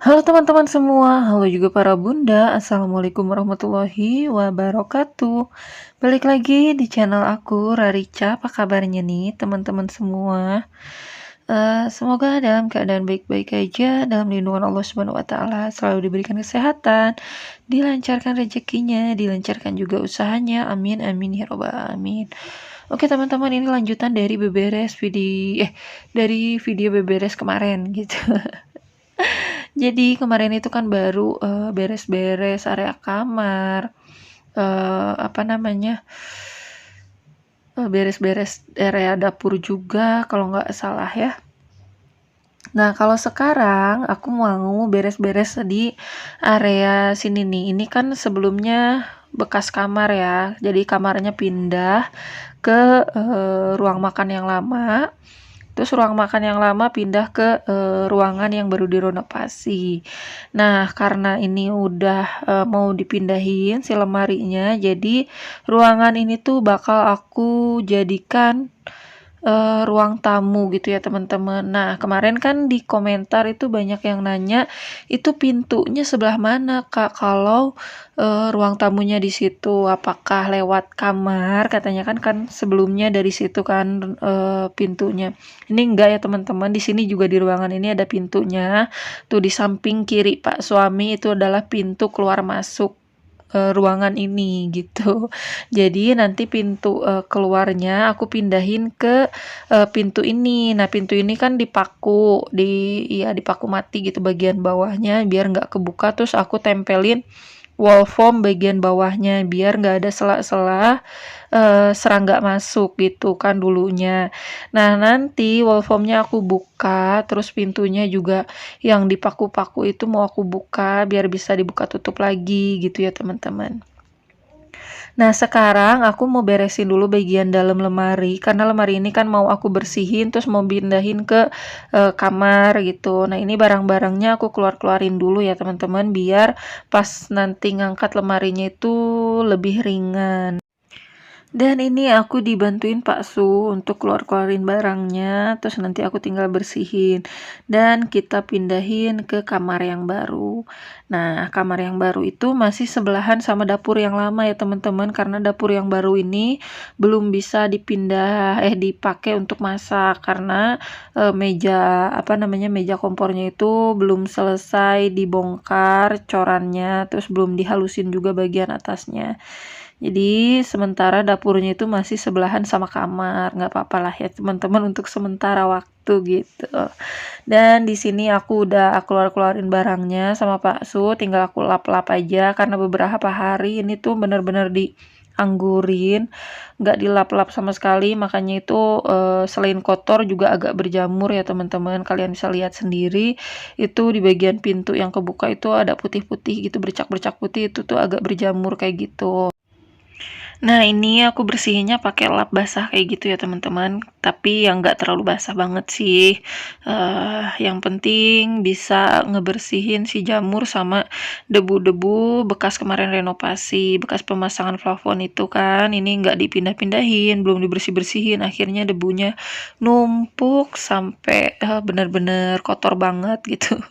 Halo teman-teman semua, halo juga para bunda, assalamualaikum warahmatullahi wabarakatuh. Balik lagi di channel aku, Rarica. Apa kabarnya nih teman-teman semua? Semoga dalam keadaan baik-baik aja, dalam lindungan Allah Subhanahu Wa Taala, selalu diberikan kesehatan, dilancarkan rezekinya, dilancarkan juga usahanya. Amin amin ya robbal alamin. Oke teman-teman, ini lanjutan dari video beberes kemarin gitu. Jadi kemarin itu kan baru beres-beres area kamar, apa namanya, beres-beres area dapur juga kalau nggak salah ya. Nah kalau sekarang aku mau beres-beres di area sini nih. Ini kan sebelumnya bekas kamar ya, jadi kamarnya pindah ke ruang makan yang lama. Terus ruang makan yang lama pindah ke ruangan yang baru direnovasi. Nah, karena ini udah mau dipindahin si lemarinya, jadi ruangan ini tuh bakal aku jadikan ruang tamu gitu ya teman-teman. Nah, kemarin kan di komentar itu banyak yang nanya, itu pintunya sebelah mana Kak kalau ruang tamunya di situ? Apakah lewat kamar? Katanya kan sebelumnya dari situ kan pintunya. Ini enggak ya teman-teman, di sini juga di ruangan ini ada pintunya. Tuh di samping kiri Pak suami itu adalah pintu keluar masuk ruangan ini gitu. Jadi nanti pintu keluarnya aku pindahin ke pintu ini. Nah, pintu ini kan dipaku mati gitu bagian bawahnya biar nggak kebuka, terus aku tempelin wall foam bagian bawahnya biar nggak ada sela-sela serangga masuk gitu kan dulunya. Nah, nanti wall foamnya aku buka, terus pintunya juga yang dipaku-paku itu mau aku buka biar bisa dibuka tutup lagi gitu ya teman-teman. Nah, sekarang aku mau beresin dulu bagian dalam lemari, karena lemari ini kan mau aku bersihin, terus mau pindahin ke kamar gitu. Nah, ini barang-barangnya aku keluar-keluarin dulu ya teman-teman, biar pas nanti ngangkat lemarinya itu lebih ringan. Dan ini aku dibantuin Pak Su untuk keluar-keluarin barangnya, terus nanti aku tinggal bersihin. Dan kita pindahin ke kamar yang baru. Nah, kamar yang baru itu masih sebelahan sama dapur yang lama ya teman-teman, karena dapur yang baru ini belum bisa dipakai untuk masak karena meja kompornya itu belum selesai dibongkar corannya, terus belum dihalusin juga bagian atasnya. Jadi sementara dapurnya itu masih sebelahan sama kamar, nggak apa-apa lah ya teman-teman untuk sementara waktu gitu. Dan di sini aku udah keluarin barangnya sama Pak Su, tinggal aku lap-lap aja karena beberapa hari ini tuh bener-bener dianggurin, nggak dilap-lap sama sekali, makanya itu selain kotor juga agak berjamur ya teman-teman. Kalian bisa lihat sendiri itu di bagian pintu yang kebuka itu ada putih-putih gitu, bercak-bercak putih itu tuh agak berjamur kayak gitu. Nah, ini aku bersihinnya pakai lap basah kayak gitu ya teman-teman, tapi yang nggak terlalu basah banget sih. Yang penting bisa ngebersihin si jamur sama debu-debu bekas kemarin renovasi, bekas pemasangan plafon itu kan, ini nggak dipindah-pindahin, belum dibersih-bersihin, akhirnya debunya numpuk sampai bener-bener kotor banget gitu.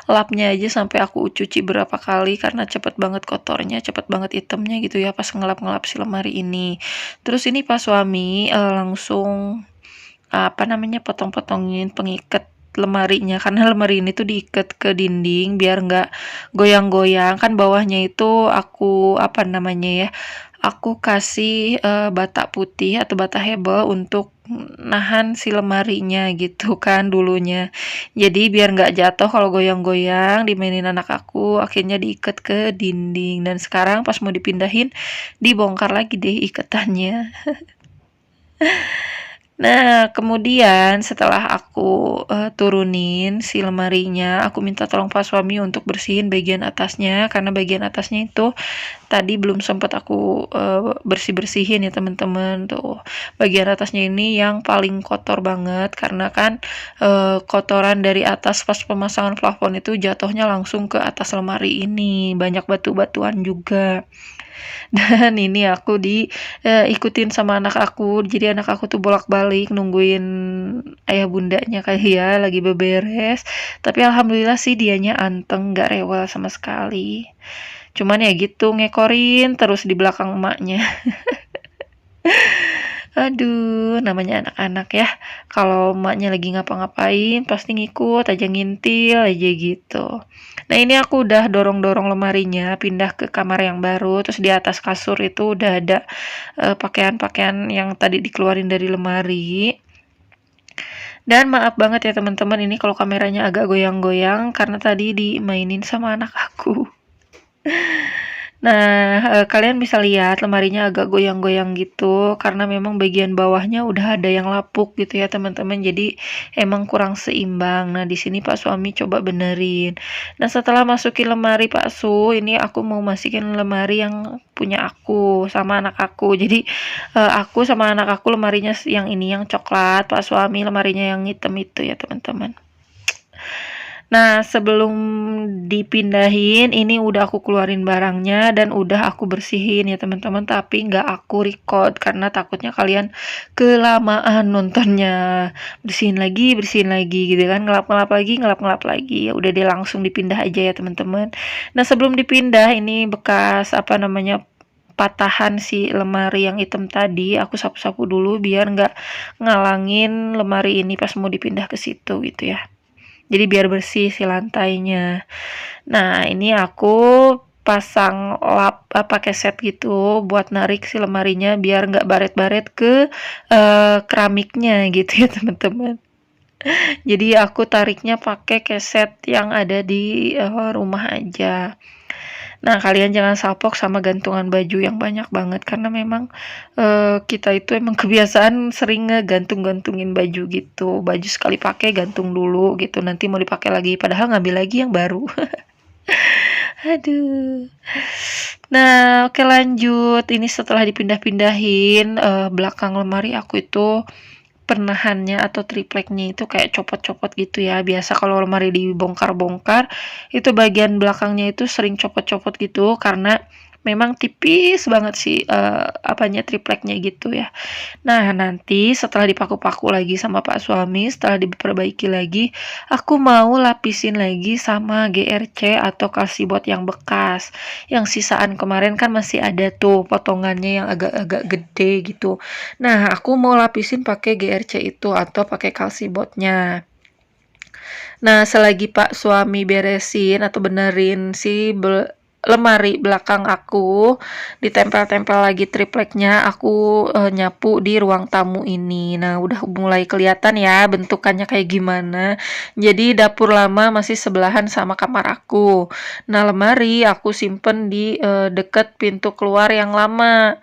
Lapnya aja sampai aku cuci berapa kali karena cepet banget kotornya, cepet banget hitamnya gitu ya pas ngelap-ngelap si lemari ini. Terus ini pas suami langsung potong-potongin pengikat lemarinya, karena lemari ini tuh diikat ke dinding biar nggak goyang-goyang. Kan bawahnya itu aku kasih bata putih atau bata hebel untuk nahan si lemarinya gitu kan dulunya. Jadi biar nggak jatuh kalau goyang-goyang, dimainin anak aku, akhirnya diikat ke dinding. Dan sekarang pas mau dipindahin, dibongkar lagi deh ikatannya. Nah, kemudian setelah aku turunin si lemarinya, aku minta tolong Pak suami untuk bersihin bagian atasnya, karena bagian atasnya itu tadi belum sempat aku bersih-bersihin ya teman-teman. Tuh bagian atasnya ini yang paling kotor banget karena kan kotoran dari atas pas pemasangan plafon itu jatuhnya langsung ke atas lemari ini, banyak batu-batuan juga. Dan ini aku ikutin sama anak aku, jadi anak aku tuh bolak-balik nungguin ayah bundanya kayak ya lagi beberes, tapi alhamdulillah sih dianya anteng, nggak rewel sama sekali. Cuman ya gitu, ngekorin terus di belakang emaknya. Aduh, namanya anak-anak ya. Kalau emaknya lagi ngapa-ngapain, pasti ngikut aja, ngintil aja gitu. Nah, ini aku udah dorong-dorong lemarinya, pindah ke kamar yang baru. Terus di atas kasur itu udah ada pakaian-pakaian yang tadi dikeluarin dari lemari. Dan maaf banget ya teman-teman, ini kalau kameranya agak goyang-goyang karena tadi dimainin sama anak aku. Nah, kalian bisa lihat lemarinya agak goyang-goyang gitu karena memang bagian bawahnya udah ada yang lapuk gitu ya teman-teman. Jadi emang kurang seimbang. Nah, di sini Pak suami coba benerin. Nah, setelah masukin lemari Pak Su, ini aku mau masukin lemari yang punya aku sama anak aku. Jadi aku sama anak aku lemarinya yang ini yang coklat, Pak suami lemarinya yang hitam itu ya teman-teman. Nah, sebelum dipindahin, ini udah aku keluarin barangnya dan udah aku bersihin ya teman-teman, tapi nggak aku record karena takutnya kalian kelamaan nontonnya. Bersihin lagi gitu kan, ngelap-ngelap lagi. Ya udah deh langsung dipindah aja ya teman-teman. Nah, sebelum dipindah ini bekas apa namanya patahan si lemari yang hitam tadi, aku sapu-sapu dulu biar nggak ngalangin lemari ini pas mau dipindah ke situ gitu ya. Jadi biar bersih si lantainya. Nah, ini aku pasang lap pakai set gitu buat narik si lemarinya biar nggak baret-baret ke keramiknya gitu ya teman-teman. Jadi aku tariknya pakai keset yang ada di rumah aja. Nah, kalian jangan salpok sama gantungan baju yang banyak banget karena memang kita itu emang kebiasaan sering ngegantung-gantungin baju gitu. Baju sekali pakai gantung dulu gitu. Nanti mau dipakai lagi padahal ngambil lagi yang baru. Aduh. Nah, oke lanjut. Ini setelah dipindah-pindahin belakang lemari aku itu penahannya atau tripleknya itu kayak copot-copot gitu ya. Biasa kalau lemari dibongkar-bongkar, itu bagian belakangnya itu sering copot-copot gitu karena memang tipis banget sih apanya tripleknya gitu ya. Nah, nanti setelah dipaku-paku lagi sama Pak suami, setelah diperbaiki lagi, aku mau lapisin lagi sama GRC atau kalsibot yang bekas. Yang sisaan kemarin kan masih ada tuh potongannya yang agak-agak gede gitu. Nah, aku mau lapisin pakai GRC itu atau pakai kalsibotnya. Nah, selagi Pak suami beresin atau benerin si lemari belakang aku, ditempel-tempel lagi tripleknya, aku nyapu di ruang tamu ini. Nah, udah mulai kelihatan ya bentukannya kayak gimana. Jadi dapur lama masih sebelahan sama kamar aku. Nah, lemari aku simpen di deket pintu keluar yang lama.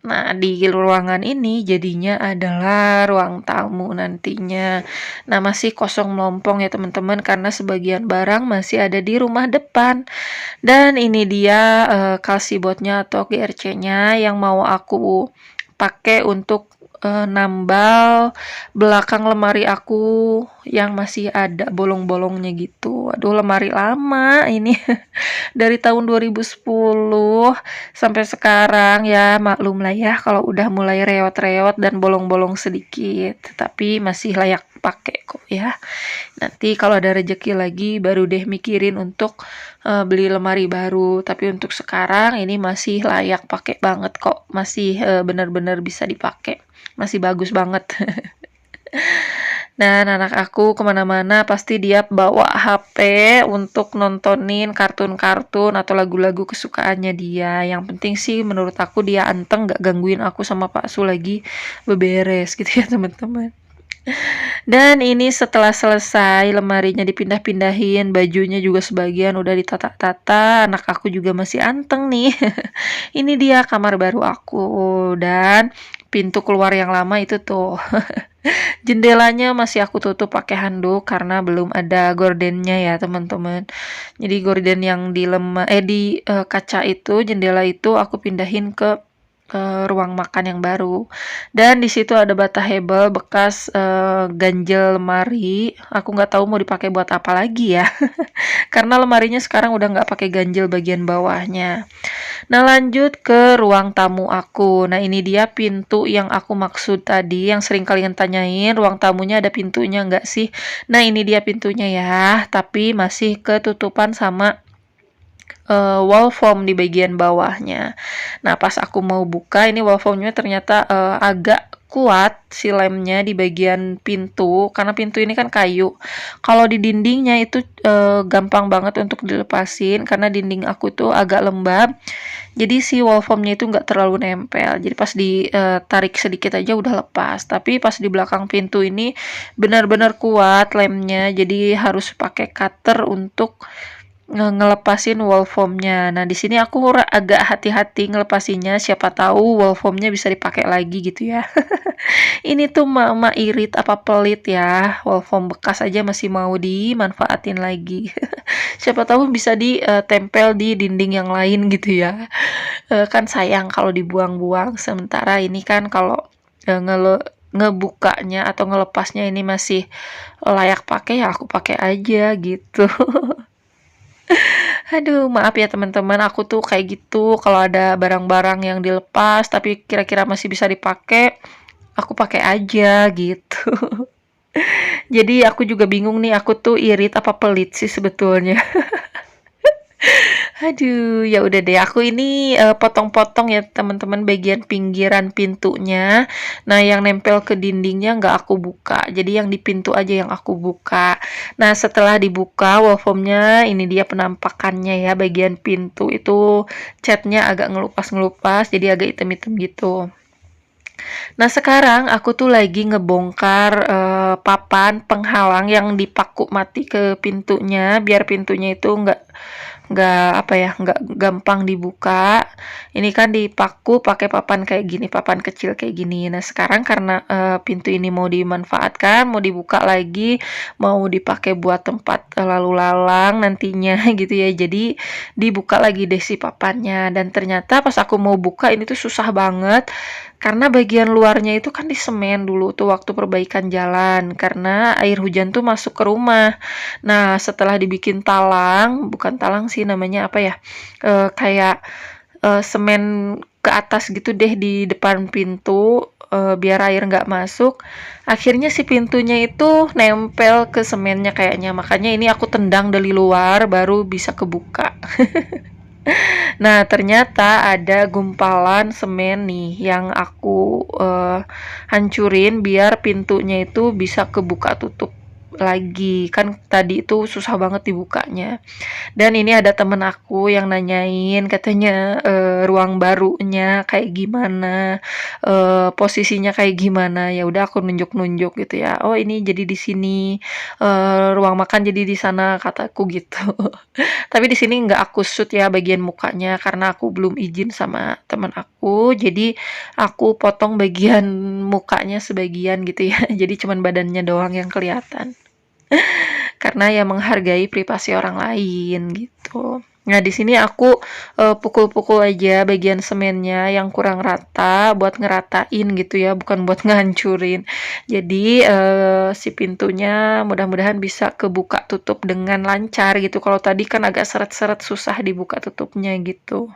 Nah, di ruangan ini jadinya adalah ruang tamu nantinya. Nah, masih kosong melompong ya teman-teman karena sebagian barang masih ada di rumah depan. Dan ini dia kalsibotnya atau GRC-nya yang mau aku pakai untuk nambal belakang lemari aku yang masih ada bolong-bolongnya gitu. Aduh, lemari lama ini dari tahun 2010 sampai sekarang ya, maklum lah ya kalau udah mulai reot-reot dan bolong-bolong sedikit, tapi masih layak pakai kok ya. Nanti kalau ada rezeki lagi baru deh mikirin untuk beli lemari baru, tapi untuk sekarang ini masih layak pakai banget kok, masih benar-benar bisa dipakai, masih bagus banget. Dan anak aku kemana-mana pasti dia bawa HP untuk nontonin kartun-kartun atau lagu-lagu kesukaannya dia. Yang penting sih menurut aku dia anteng, gak gangguin aku sama Pak Su lagi beberes gitu ya teman-teman. Dan ini setelah selesai lemarinya dipindah-pindahin, bajunya juga sebagian udah ditata-tata, anak aku juga masih anteng nih. Ini dia kamar baru aku dan pintu keluar yang lama itu tuh. Jendelanya masih aku tutup pakai handuk karena belum ada gordennya ya teman-teman. Jadi gorden yang di kaca itu, jendela itu aku pindahin ke ruang makan yang baru. Dan di situ ada bata hebel bekas ganjel lemari. Aku nggak tahu mau dipakai buat apa lagi ya. Karena lemarinya sekarang udah nggak pakai ganjel bagian bawahnya. Nah, lanjut ke ruang tamu aku. Nah, ini dia pintu yang aku maksud tadi, yang sering kalian tanyain, ruang tamunya ada pintunya nggak sih? Nah, ini dia pintunya ya, tapi masih ketutupan sama wall foam di bagian bawahnya. Nah, pas aku mau buka, ini wall foamnya ternyata agak kuat si lemnya di bagian pintu, karena pintu ini kan kayu. Kalau di dindingnya itu gampang banget untuk dilepasin, karena dinding aku tuh agak lembab. Jadi si wall foamnya itu nggak terlalu nempel. Jadi pas ditarik sedikit aja udah lepas. Tapi pas di belakang pintu ini benar-benar kuat lemnya. Jadi harus pakai cutter untuk ngelepasin wall foamnya. Nah, di sini aku agak hati-hati ngelepasinnya, siapa tahu wall foamnya bisa dipakai lagi gitu ya. Ini tuh mama irit apa pelit ya, wall foam bekas aja masih mau dimanfaatin lagi. Siapa tahu bisa ditempel di dinding yang lain gitu ya. Kan sayang kalau dibuang-buang, sementara ini kan kalau ngebukanya atau ngelepasnya ini masih layak pakai ya aku pakai aja gitu. Aduh, maaf ya teman-teman, aku tuh kayak gitu kalau ada barang-barang yang dilepas tapi kira-kira masih bisa dipakai, aku pakai aja gitu. Jadi aku juga bingung nih, aku tuh irit apa pelit sih sebetulnya. Aduh, ya udah deh. Aku ini potong-potong ya teman-teman bagian pinggiran pintunya. Nah, yang nempel ke dindingnya nggak aku buka. Jadi yang di pintu aja yang aku buka. Nah, setelah dibuka wall foamnya, ini dia penampakannya ya. Bagian pintu itu catnya agak ngelupas-ngelupas, jadi agak hitam-hitam gitu. Nah, sekarang aku tuh lagi ngebongkar papan penghalang yang dipaku mati ke pintunya, biar pintunya itu nggak gampang dibuka. Ini kan dipaku pakai papan kayak gini, papan kecil kayak gini. Nah, sekarang karena pintu ini mau dimanfaatkan, mau dibuka lagi, mau dipakai buat tempat lalu lalang nantinya gitu ya. Jadi dibuka lagi deh si papannya, dan ternyata pas aku mau buka ini tuh susah banget karena bagian luarnya itu kan disemen dulu tuh waktu perbaikan jalan, karena air hujan tuh masuk ke rumah. Nah, setelah dibikin talang, bukan talang sih namanya apa ya, kayak semen ke atas gitu deh di depan pintu, biar air nggak masuk. Akhirnya si pintunya itu nempel ke semennya kayaknya, makanya ini aku tendang dari luar baru bisa kebuka. Nah, ternyata ada gumpalan semen nih yang aku hancurin biar pintunya itu bisa kebuka tutup lagi. Kan tadi itu susah banget dibukanya. Dan ini ada temen aku yang nanyain, katanya ruang barunya kayak gimana, posisinya kayak gimana. Ya udah aku nunjuk-nunjuk gitu ya. Oh, ini jadi di sini, ruang makan jadi di sana kataku gitu. Tapi di sini nggak aku shoot ya bagian mukanya karena aku belum izin sama teman aku. Jadi aku potong bagian mukanya sebagian gitu ya. Jadi cuman badannya doang yang kelihatan. Karena ya menghargai privasi orang lain gitu. Nah, di sini aku pukul-pukul aja bagian semennya yang kurang rata buat ngeratain gitu ya, bukan buat ngancurin. Jadi si pintunya mudah-mudahan bisa kebuka tutup dengan lancar gitu. Kalau tadi kan agak seret-seret susah dibuka tutupnya gitu.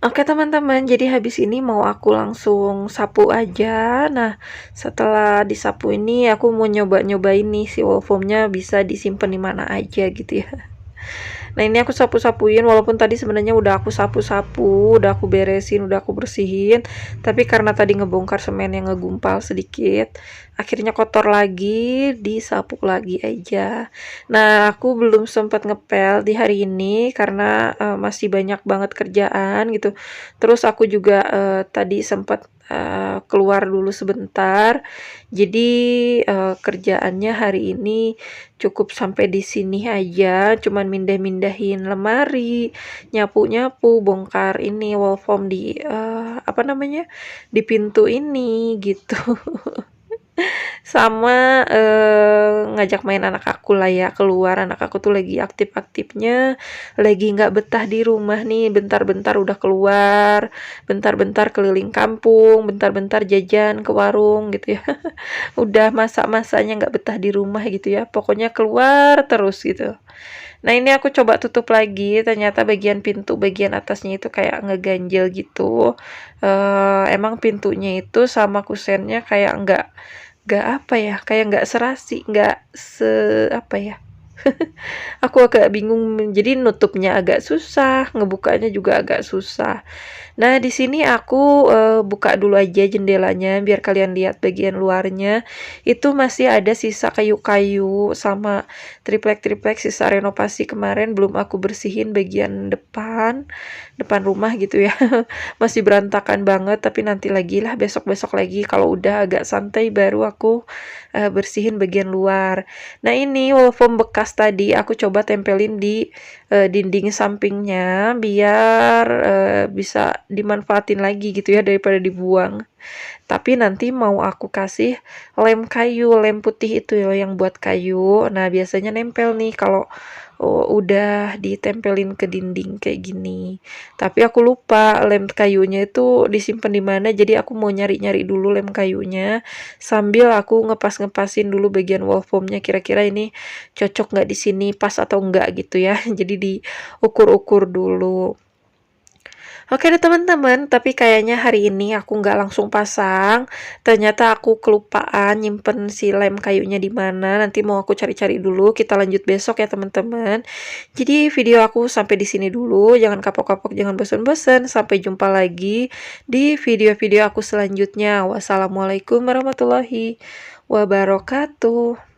Oke teman-teman, jadi habis ini mau aku langsung sapu aja. Nah, setelah disapu ini aku mau nyoba-nyobain nih si wall foamnya bisa disimpan di mana aja gitu ya. Nah, ini aku sapu-sapuin walaupun tadi sebenarnya udah aku sapu-sapu, udah aku beresin, udah aku bersihin. Tapi karena tadi ngebongkar semen yang ngegumpal sedikit, akhirnya kotor lagi, disapu lagi aja. Nah, aku belum sempat ngepel di hari ini karena masih banyak banget kerjaan gitu. Terus aku juga tadi sempat keluar dulu sebentar. Jadi kerjaannya hari ini cukup sampai di sini aja, cuman mindah-mindahin lemari, nyapu-nyapu, bongkar ini wall foam di apa namanya? Di pintu ini gitu. Sama, ngajak main anak aku lah ya, keluar. Anak aku tuh lagi aktif-aktifnya, lagi nggak betah di rumah nih, bentar-bentar udah keluar, bentar-bentar keliling kampung, bentar-bentar jajan ke warung gitu ya. Udah masa-masanya nggak betah di rumah gitu ya, pokoknya keluar terus gitu. Nah, ini aku coba tutup lagi, ternyata bagian pintu bagian atasnya itu kayak ngeganjel gitu. Emang pintunya itu sama kusennya kayak nggak apa ya, kayak nggak serasi, nggak apa ya, aku agak bingung, jadi nutupnya agak susah, ngebukanya juga agak susah. Nah, di sini aku buka dulu aja jendelanya biar kalian lihat bagian luarnya. Itu masih ada sisa kayu-kayu sama triplek-triplek sisa renovasi kemarin belum aku bersihin bagian depan, depan rumah gitu ya. Masih berantakan banget, tapi nanti lagi lah, besok-besok lagi kalau udah agak santai baru aku bersihin bagian luar. Nah, ini wall foam bekas tadi aku coba tempelin di dinding sampingnya biar bisa dimanfaatin lagi gitu ya daripada dibuang. Tapi nanti mau aku kasih lem kayu, lem putih itu ya yang buat kayu. Nah, biasanya nempel nih kalau udah ditempelin ke dinding kayak gini. Tapi aku lupa lem kayunya itu disimpan di mana, jadi aku mau nyari-nyari dulu lem kayunya sambil aku ngepas-ngepasin dulu bagian wall foamnya, kira-kira ini cocok nggak di sini, pas atau enggak gitu ya. Jadi diukur-ukur dulu. Oke deh teman-teman, tapi kayaknya hari ini aku nggak langsung pasang. Ternyata aku kelupaan nyimpen si lem kayunya di mana. Nanti mau aku cari-cari dulu. Kita lanjut besok ya teman-teman. Jadi video aku sampai di sini dulu. Jangan kapok-kapok, jangan bosan-bosan. Sampai jumpa lagi di video-video aku selanjutnya. Wassalamualaikum warahmatullahi wabarakatuh.